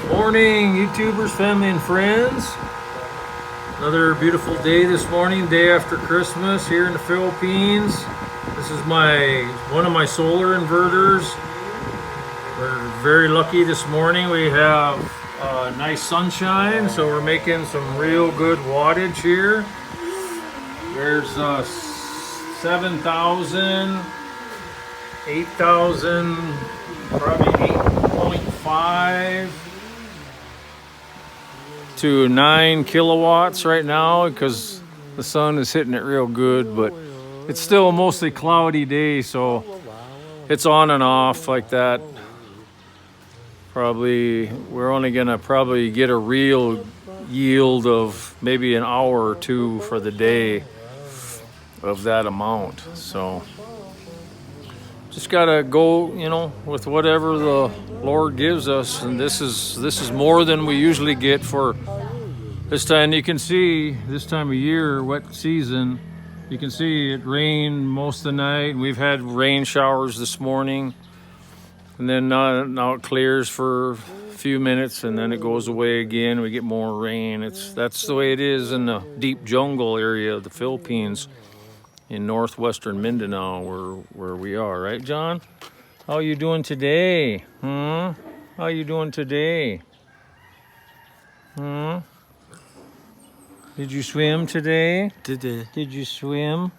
Morning, YouTubers, family, and friends. Another beautiful day this morning, day after Christmas here in the Philippines. This is one of my solar inverters. We're very lucky this morning. We have nice sunshine, so we're making some real good wattage here. There's 7,000, 8,000, probably 8.5 to 9 kilowatts right now because the sun is hitting it real good, but it's still a mostly cloudy day, so it's on and off like that. We're only gonna probably get a real yield of maybe an hour or two for the day of that amount. So just gotta go, with whatever the Lord gives us, and this is more than we usually get for this time. You can see this time of year, wet season. You can see it rained most of the night. We've had rain showers this morning, and then now it clears for a few minutes, and then it goes away again. We get more rain. That's the way it is in the deep jungle area of the Philippines, in northwestern Mindanao, where we are, right, John? How are you doing today? How are you doing today? Did you swim today? Did you swim?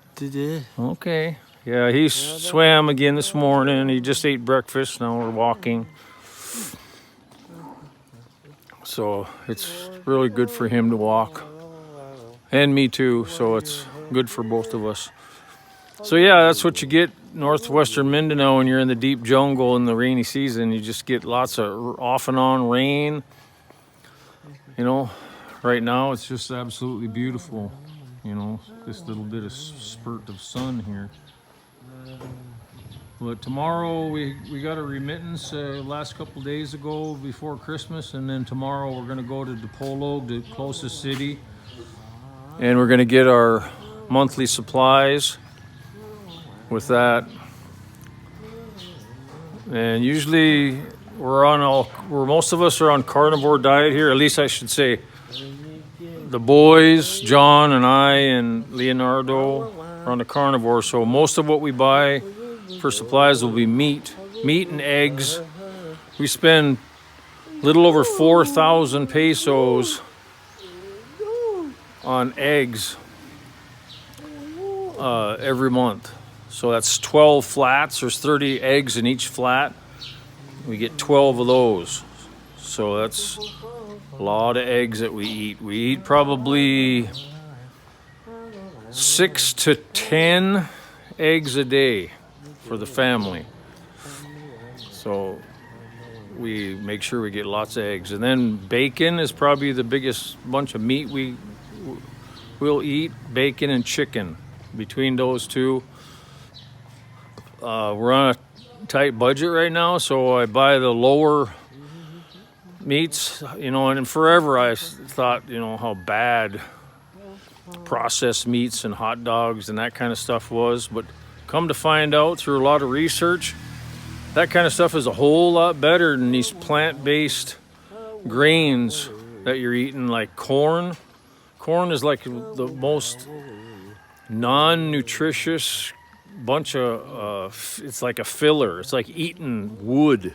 Okay. Yeah, he swam again this morning. He just ate breakfast. Now we're walking. So it's really good for him to walk. And me too. So it's good for both of us. So yeah, that's what you get northwestern Mindanao when you're in the deep jungle in the rainy season. You just get lots of off and on rain. Right now it's just absolutely beautiful. This little bit of spurt of sun here. But tomorrow we got a remittance last couple days ago before Christmas, and then tomorrow we're going to go to Dipolog, the closest city, and we're going to get our monthly supplies with that. And usually most of us are on carnivore diet here. At least I should say the boys, John and I and Leonardo, are on the carnivore. So most of what we buy for supplies will be meat and eggs. We spend a little over 4,000 pesos on eggs every month. So that's 12 flats. There's 30 eggs in each flat. We get 12 of those. So that's a lot of eggs that we eat. We eat probably 6 to 10 eggs a day for the family. So we make sure we get lots of eggs. And then bacon is probably the biggest bunch of meat we'll eat. Bacon and chicken. Between those two, we're on a tight budget right now, so I buy the lower meats, and forever I thought, how bad processed meats and hot dogs and that kind of stuff was, but come to find out through a lot of research, that kind of stuff is a whole lot better than these plant-based grains that you're eating, like corn. Corn is like the most non-nutritious bunch of it's like a filler. It's like eating wood.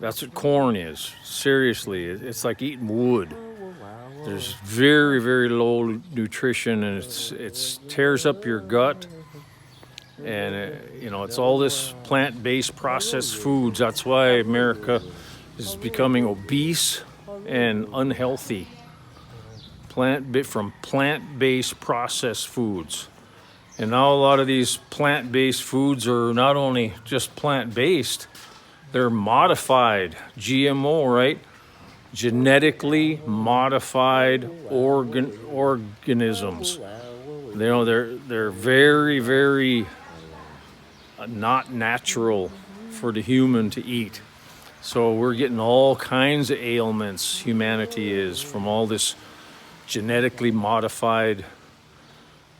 That's what corn is. Seriously, it's like eating wood. There's very, very low nutrition, and it tears up your gut. And it's all this plant-based processed foods. That's why America is becoming obese and unhealthy. From plant-based processed foods. And now a lot of these plant-based foods are not only just plant-based, they're modified, GMO, right? Genetically modified organisms. They're very, very not natural for the human to eat. So we're getting all kinds of ailments, humanity is, from all this genetically modified,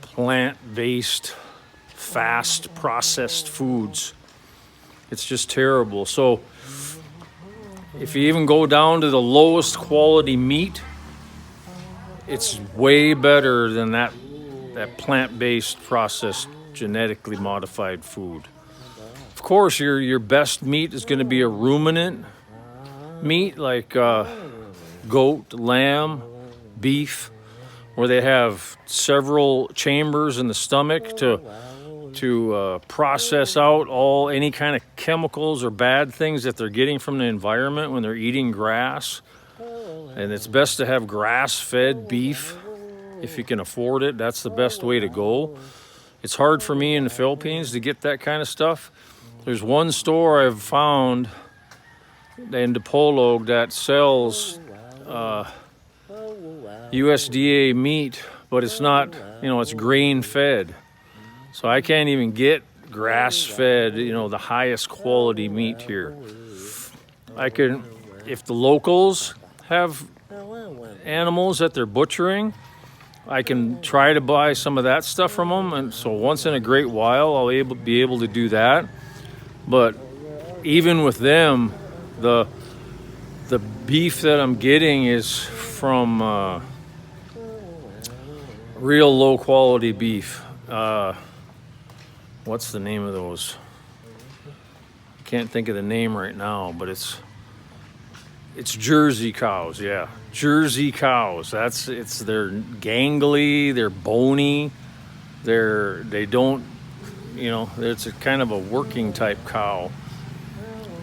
plant-based, fast processed foods. It's just terrible. So if you even go down to the lowest quality meat, it's way better than that plant-based processed genetically modified food. Of course, your best meat is going to be a ruminant meat like goat, lamb, beef, where they have several chambers in the stomach to process out any kind of chemicals or bad things that they're getting from the environment when they're eating grass. And it's best to have grass-fed beef if you can afford it. That's the best way to go. It's hard for me in the Philippines to get that kind of stuff. There's one store I've found in Dipolog that sells USDA meat, but it's not, it's grain-fed. So I can't even get grass-fed, the highest quality meat here. I can, if the locals have animals that they're butchering, I can try to buy some of that stuff from them. And so once in a great while, I'll be able to do that. But even with them, the beef that I'm getting is from real low quality beef. What's the name of those? I can't think of the name right now, but it's Jersey cows. Yeah, Jersey cows. They're gangly, they're bony, they don't, it's a kind of a working type cow.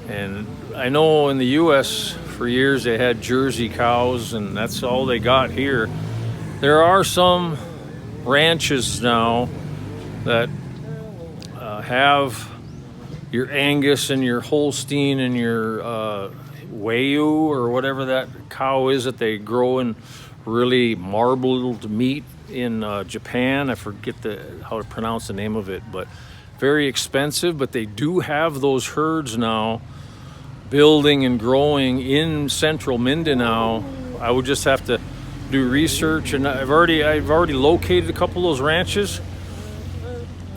And I know in the U.S. for years they had Jersey cows, and that's all they got here. There are some ranches now that have your Angus and your Holstein and your Wagyu or whatever that cow is that they grow in really marbled meat in Japan. I forget how to pronounce the name of it, but very expensive. But they do have those herds now building and growing in central Mindanao. I would just have to do research, and I've already located a couple of those ranches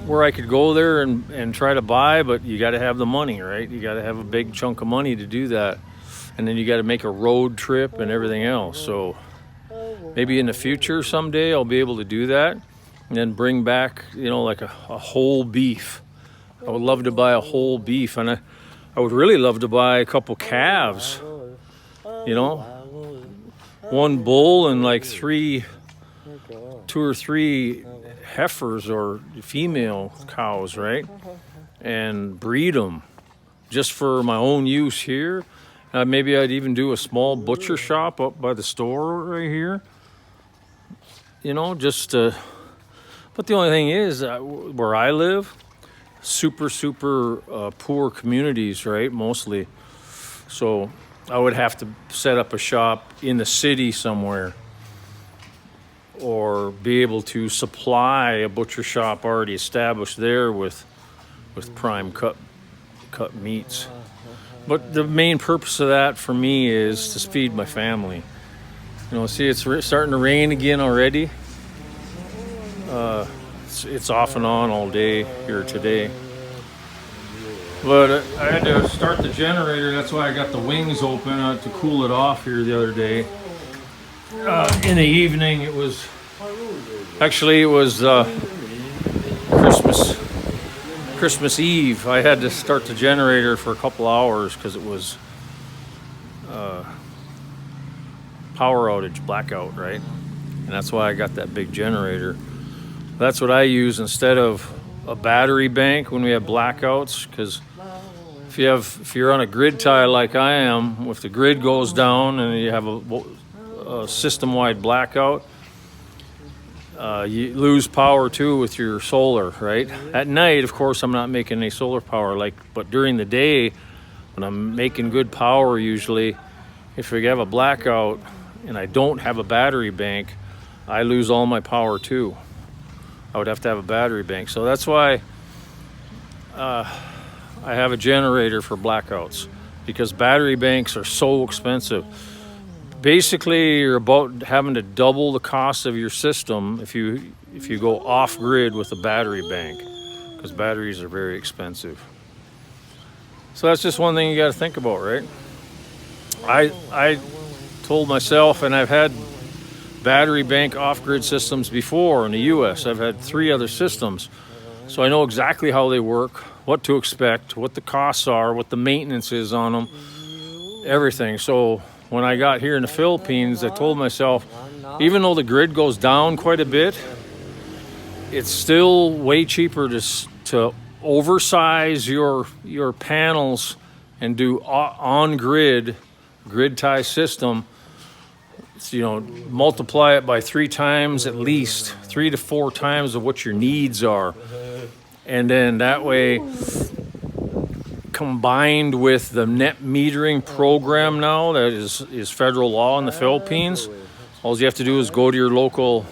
where I could go there and try to buy, but you got to have the money, right? You got to have a big chunk of money to do that. And then you got to make a road trip and everything else. So maybe in the future someday I'll be able to do that and then bring back, like a whole beef. I would love to buy a whole beef, and I would really love to buy a couple calves, one bull and like two or three heifers or female cows, right? And breed them just for my own use here. Maybe I'd even do a small butcher shop up by the store right here. But the only thing is, where I live, super poor communities, right? Mostly. So I would have to set up a shop in the city somewhere, or be able to supply a butcher shop already established there with prime cut meats. But the main purpose of that for me is to feed my family. See, it's starting to rain again already. It's off and on all day here today. But I had to start the generator. That's why I got the wings open to cool it off here the other day. In the evening, it was Christmas Eve. I had to start the generator for a couple hours because it was power outage, blackout, right? And that's why I got that big generator. That's what I use instead of a battery bank when we have blackouts, because if you're on a grid tie like I am, if the grid goes down and you have a system-wide blackout, you lose power too with your solar, right? At night, of course, I'm not making any solar power, but during the day, when I'm making good power, usually, if we have a blackout and I don't have a battery bank, I lose all my power too. I would have to have a battery bank. So that's why I have a generator for blackouts, because battery banks are so expensive. Basically, you're about having to double the cost of your system if you go off grid with a battery bank, because batteries are very expensive. So that's just one thing you got to think about, right? I told myself, and I've had battery bank off-grid systems before in the U.S. I've had 3 other systems, so I know exactly how they work, what to expect, what the costs are, what the maintenance is on them, everything. So when I got here in the Philippines, I told myself, even though the grid goes down quite a bit, it's still way cheaper to oversize your panels and do on-grid grid tie system. You know, multiply it by 3 times at least, 3 to 4 times of what your needs are, and then that way, combined with the net metering program now that is federal law in the Philippines, all you have to do is go to your local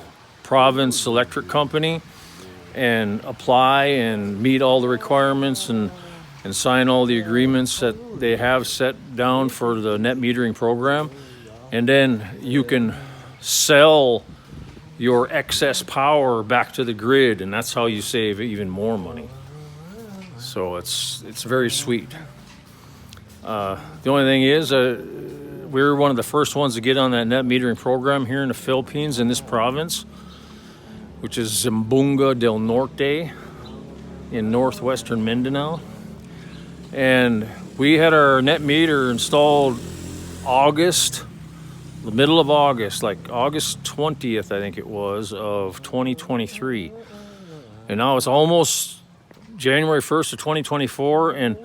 province electric company and apply and meet all the requirements and sign all the agreements that they have set down for the net metering program. And then you can sell your excess power back to the grid, and that's how you save even more money. So it's very sweet. The only thing is, we were one of the first ones to get on that net metering program here in the Philippines, in this province, which is Zamboanga del Norte in northwestern Mindanao. And we had our net meter installed the middle of August, like August 20th, I think it was, of 2023. And now it's almost January 1st of 2024, and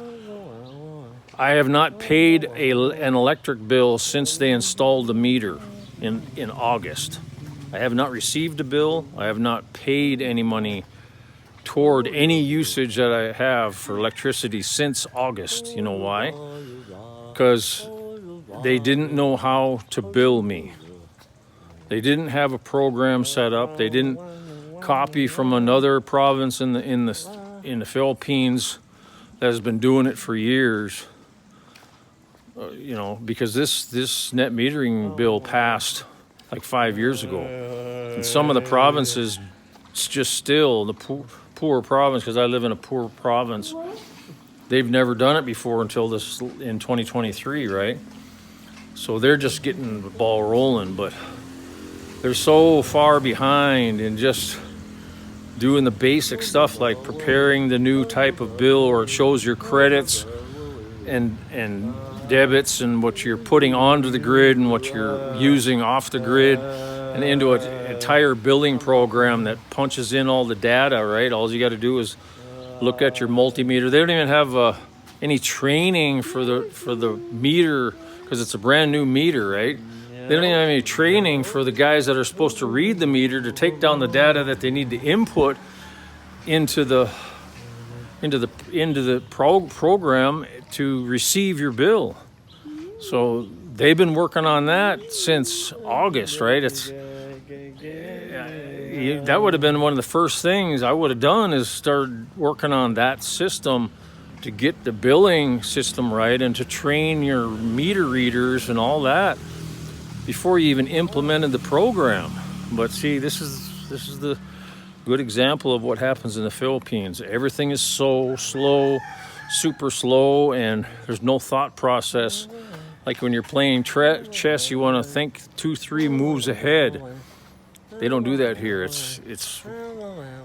I have not paid an electric bill since they installed the meter in August. I have not received a bill. I have not paid any money toward any usage that I have for electricity since August. You know why? Because they didn't know how to bill me. They didn't have a program set up. They didn't copy from another province in the Philippines that has been doing it for years. You know, because this net metering bill passed like 5 years ago. And some of the provinces, it's just still the poor province, because I live in a poor province, they've never done it before until this in 2023, right? So they're just getting the ball rolling, but they're so far behind in just doing the basic stuff like preparing the new type of bill, or it shows your credits and debits and what you're putting onto the grid and what you're using off the grid, and into an entire billing program that punches in all the data, right? All you got to do is look at your multimeter. They don't even have any training for the meter, because it's a brand new meter, right? They don't even have any training for the guys that are supposed to read the meter to take down the data that they need to input into the program to receive your bill. So they've been working on that since August, right? That would have been one of the first things I would have done, is start working on that system to get the billing system right and to train your meter readers and all that before you even implemented the program. But see, this is the good example of what happens in the Philippines. Everything is so slow, super slow, and there's no thought process. Like when you're playing chess, you want to think 2-3 moves ahead. They don't do that here. It's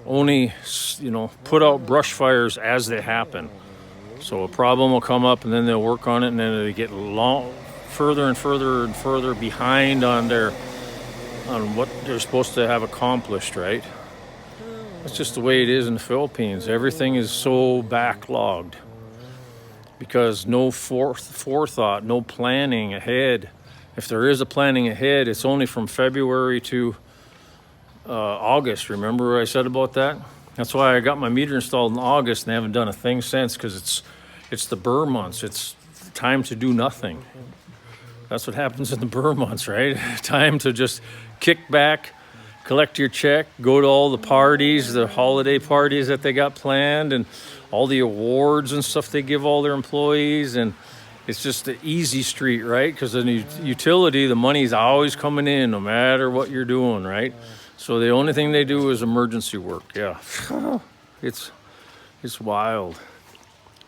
only, put out brush fires as they happen. So a problem will come up, and then they'll work on it, and then they get further and further and further behind on what they're supposed to have accomplished, right? That's just the way it is in the Philippines. Everything is so backlogged because no forethought, no planning ahead. If there is a planning ahead, it's only from February to August. Remember what I said about that? That's why I got my meter installed in August, and they haven't done a thing since, because it's the burr months. It's time to do nothing. That's what happens in the burr months, right? Time to just kick back, collect your check, go to all the parties, the holiday parties that they got planned, and all the awards and stuff they give all their employees. And it's just the easy street, right? Because in the utility, the money's always coming in no matter what you're doing, right? So the only thing they do is emergency work. Yeah, it's wild.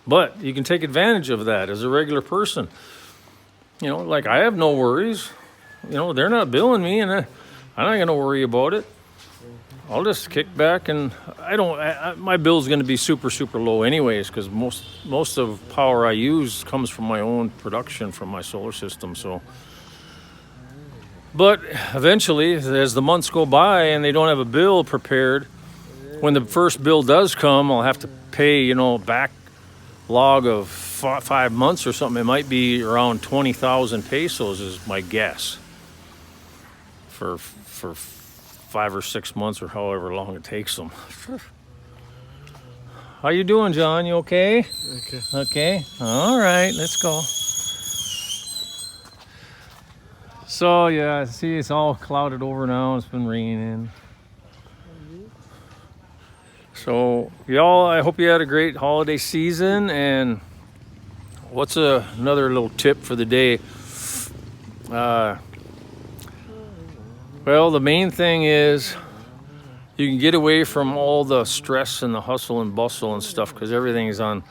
But you can take advantage of that as a regular person. You know, like I have no worries. You know, they're not billing me, and I'm not going to worry about it. I'll just kick back, and my bill's going to be super, super low anyways, because most of power I use comes from my own production from my solar system. So, but eventually, as the months go by and they don't have a bill prepared, when the first bill does come, I'll have to pay, you know, backlog of 5 months or something. It might be around 20,000 pesos is my guess for 5 or 6 months or however long it takes them. How you doing, John? You okay? Okay. Okay. All right, let's go. So yeah, see, it's all clouded over now. It's been raining. So y'all, I hope you had a great holiday season. And what's another little tip for the day? Well, the main thing is you can get away from all the stress and the hustle and bustle and stuff, because everything's on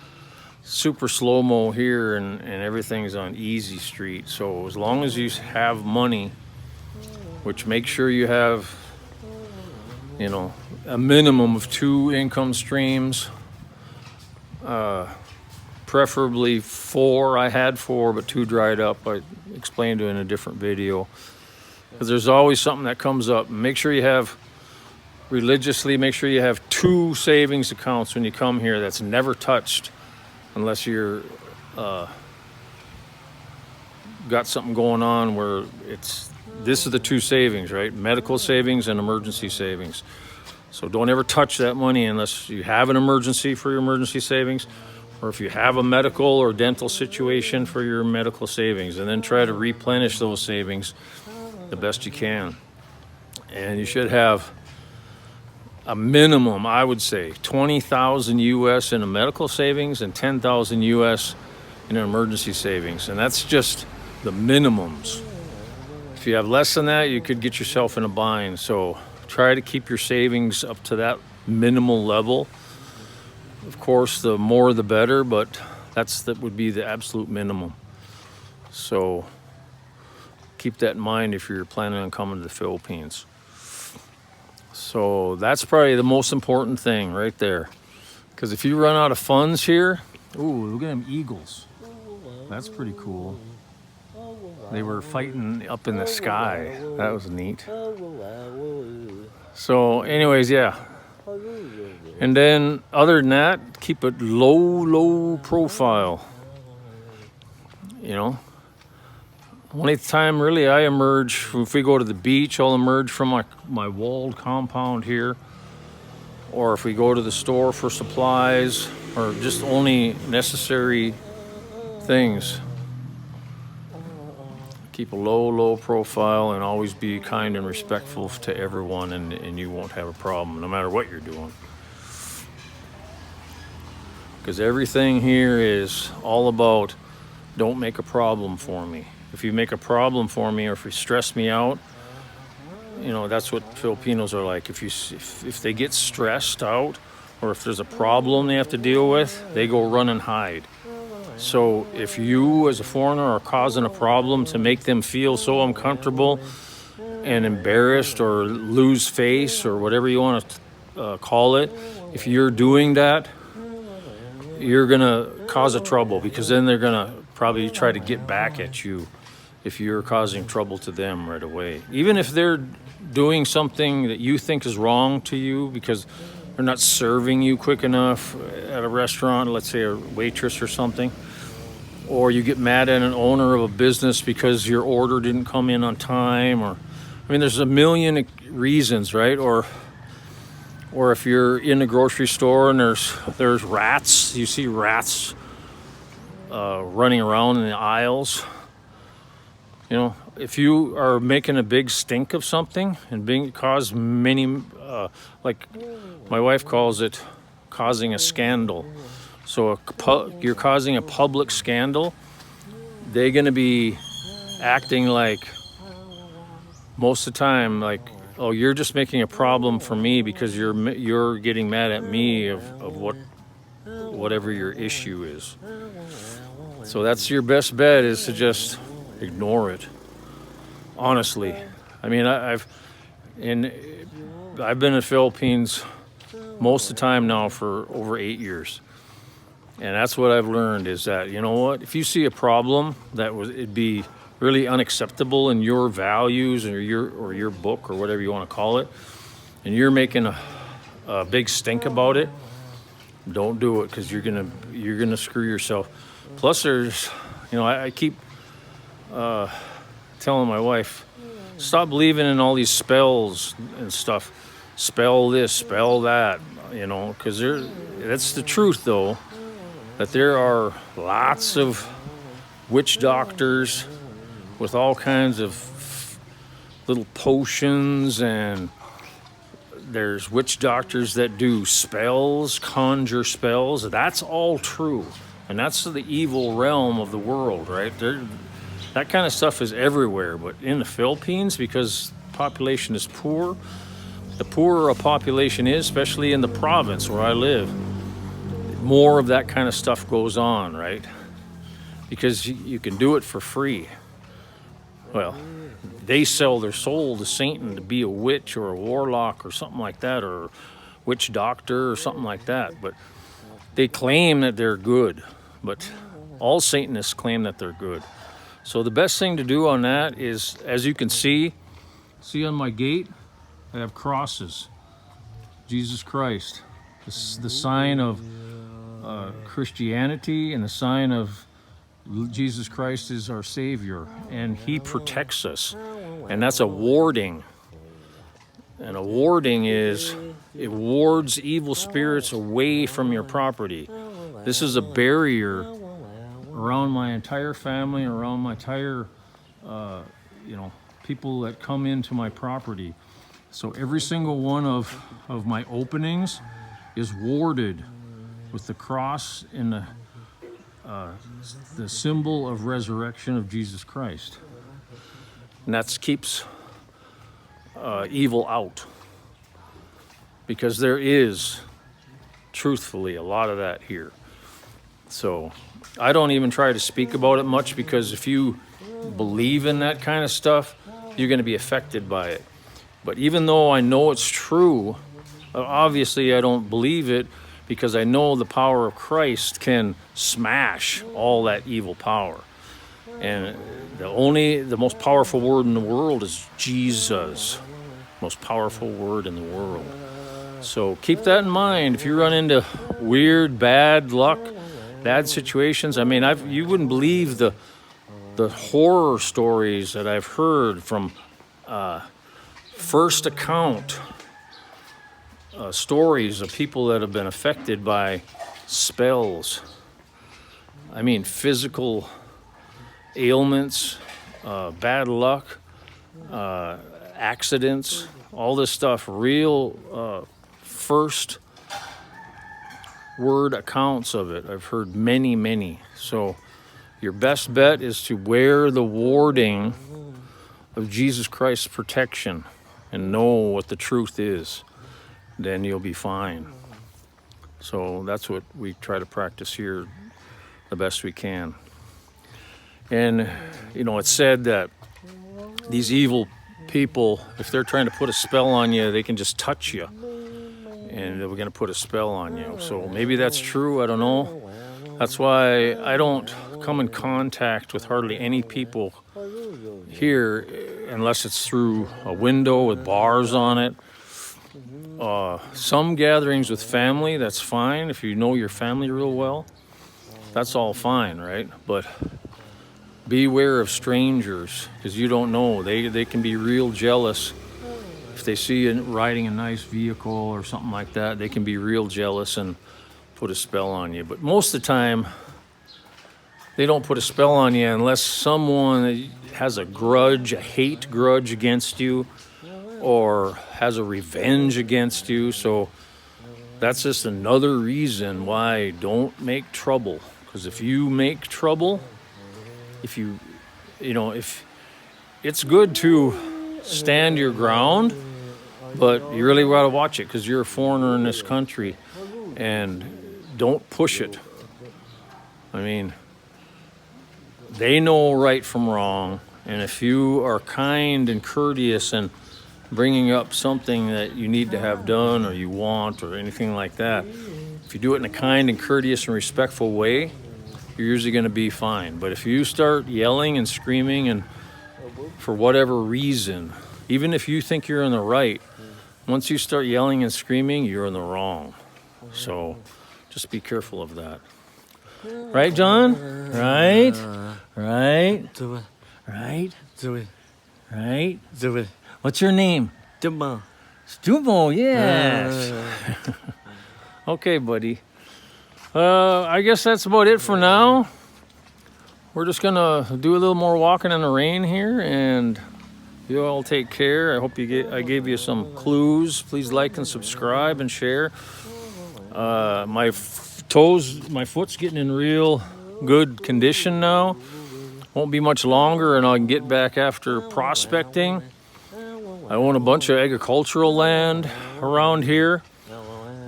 super slow-mo here and everything's on easy street. So as long as you have money, which make sure you have, you know, a minimum of 2 income streams, preferably 4. I had 4, but 2 dried up. I explained it in a different video. Because there's always something that comes up. Make sure you have, religiously, make sure you have 2 savings accounts when you come here that's never touched, unless you're got something going on where this is the 2 savings, right? Medical savings and emergency savings. So don't ever touch that money unless you have an emergency for your emergency savings, or if you have a medical or dental situation for your medical savings, and then try to replenish those savings the best you can. And you should have a minimum, I would say, 20,000 US in a medical savings and 10,000 US in an emergency savings. And that's just the minimums. If you have less than that, you could get yourself in a bind. So try to keep your savings up to that minimal level. Of course, the more the better, but that would be the absolute minimum. So keep that in mind if you're planning on coming to the Philippines. So that's probably the most important thing right there. Because if you run out of funds here, ooh, look at them eagles. That's pretty cool. They were fighting up in the sky. That was neat. So anyways, yeah. And then other than that, keep it low profile. You know, only time really I emerge, if we go to the beach, I'll emerge from my walled compound here. Or if we go to the store for supplies, or just only necessary things. Keep a low profile and always be kind and respectful to everyone, and you won't have a problem no matter what you're doing. Because everything here is all about don't make a problem for me. If you make a problem for me or if you stress me out, you know, that's what Filipinos are like. If they get stressed out or if there's a problem they have to deal with, they go run and hide. So if you as a foreigner are causing a problem to make them feel so uncomfortable and embarrassed or lose face or whatever you want to call it, if you're doing that, you're going to cause a trouble, because then they're going to probably try to get back at you if you're causing trouble to them right away. Even if they're doing something that you think is wrong to you because they're not serving you quick enough at a restaurant, let's say a waitress or something, or you get mad at an owner of a business because your order didn't come in on time, or I mean, there's a million reasons, right? Or if you're in a grocery store and there's rats, you see rats running around in the aisles. You know, if you are making a big stink of something and cause many, like my wife calls it, causing a scandal. So you're causing a public scandal, they're going to be acting like, most of the time, like, oh, you're just making a problem for me because you're getting mad at me of whatever your issue is. So that's your best bet, is to just ignore it. Honestly, I mean, I've been in the Philippines most of the time now for over 8 years. And that's what I've learned is that, you know what, if you see a problem it'd be really unacceptable in your values or your book or whatever you want to call it, and you're making a big stink about it, don't do it, because you're gonna screw yourself. Plus, there's, I keep telling my wife, stop believing in all these spells and stuff. Spell this, spell that, because that's the truth, though. That there are lots of witch doctors with all kinds of little potions, and there's witch doctors that do spells, conjure spells. That's all true. And that's the evil realm of the world, right? That kind of stuff is everywhere. But in the Philippines, because the population is poor, the poorer a population is, especially in the province where I live, more of that kind of stuff goes on, right? Because you can do it for free. Well, they sell their soul to Satan to be a witch or a warlock or something like that, or a witch doctor or something like that. But they claim that they're good. But all Satanists claim that they're good. So the best thing to do on that is, as you can see on my gate, I have crosses. Jesus Christ. This is the sign of Christianity, and the sign of Jesus Christ is our Savior, and He protects us, and that's a warding. And a warding is, it wards evil spirits away from your property. This is a barrier around my entire family, around my entire, people that come into my property. So every single one of my openings is warded with the cross and the symbol of resurrection of Jesus Christ. And that keeps evil out. Because there is, truthfully, a lot of that here. So I don't even try to speak about it much, because if you believe in that kind of stuff, you're going to be affected by it. But even though I know it's true, obviously I don't believe it, because I know the power of Christ can smash all that evil power. And the most powerful word in the world is Jesus. Most powerful word in the world. So keep that in mind. If you run into weird, bad luck, bad situations, I mean, you wouldn't believe the horror stories that I've heard from first account stories of people that have been affected by spells. I mean, physical ailments, bad luck, accidents, all this stuff, real first word accounts of it. I've heard many, many. So your best bet is to wear the warding of Jesus Christ's protection and know what the truth is. Then you'll be fine. So that's what we try to practice here the best we can. And, it's said that these evil people, if they're trying to put a spell on you, they can just touch you, and they're going to put a spell on you. So maybe that's true, I don't know. That's why I don't come in contact with hardly any people here unless it's through a window with bars on it. Some gatherings with family, that's fine. If you know your family real well, that's all fine, right? But beware of strangers, because you don't know. They can be real jealous. If they see you riding a nice vehicle or something like that, they can be real jealous and put a spell on you. But most of the time, they don't put a spell on you unless someone has a grudge, a hate grudge against you, or has a revenge against you. So that's just another reason why don't make trouble. Because if you make trouble, if it's good to stand your ground, but you really got to watch it, because you're a foreigner in this country, and don't push it. I mean, they know right from wrong. And if you are kind and courteous and bringing up something that you need to have done or you want or anything like that, if you do it in a kind and courteous and respectful way, you're usually going to be fine. But if you start yelling and screaming and for whatever reason, even if you think you're in the right, once you start yelling and screaming, you're in the wrong. So just be careful of that. Right, John? Right? Right? Do it. Right? Do it. Right? Do it. What's your name? Dumbo. Stubo, yes. Okay, buddy. I guess that's about it for now. We're just gonna do a little more walking in the rain here, and you all take care. I hope I gave you some clues. Please like and subscribe and share. My foot's getting in real good condition now. Won't be much longer, and I can get back after prospecting. I own a bunch of agricultural land around here.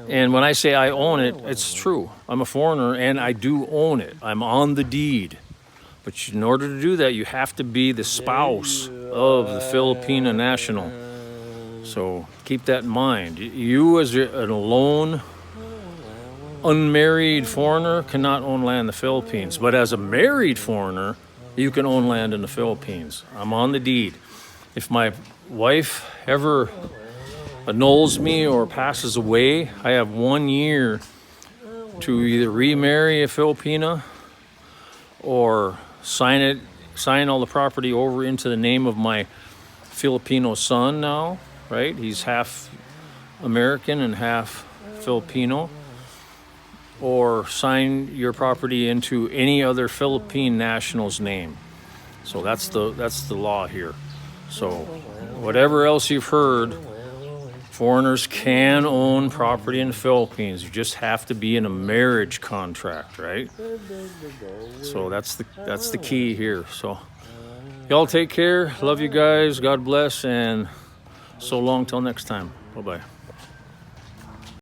And when I say I own it, it's true. I'm a foreigner and I do own it. I'm on the deed. But in order to do that, you have to be the spouse of the Filipino national. So keep that in mind. You as an alone, unmarried foreigner cannot own land in the Philippines. But as a married foreigner, you can own land in the Philippines. I'm on the deed. If my wife ever annuls me or passes away, I have 1 year to either remarry a Filipina or sign all the property over into the name of my Filipino son now, right? He's half American and half Filipino. Or sign your property into any other Philippine national's name. So that's the law here. So whatever else you've heard, foreigners can own property in the Philippines. You just have to be in a marriage contract, right? So that's the key here. So y'all take care. Love you guys. God bless, and so long till next time. Bye-bye.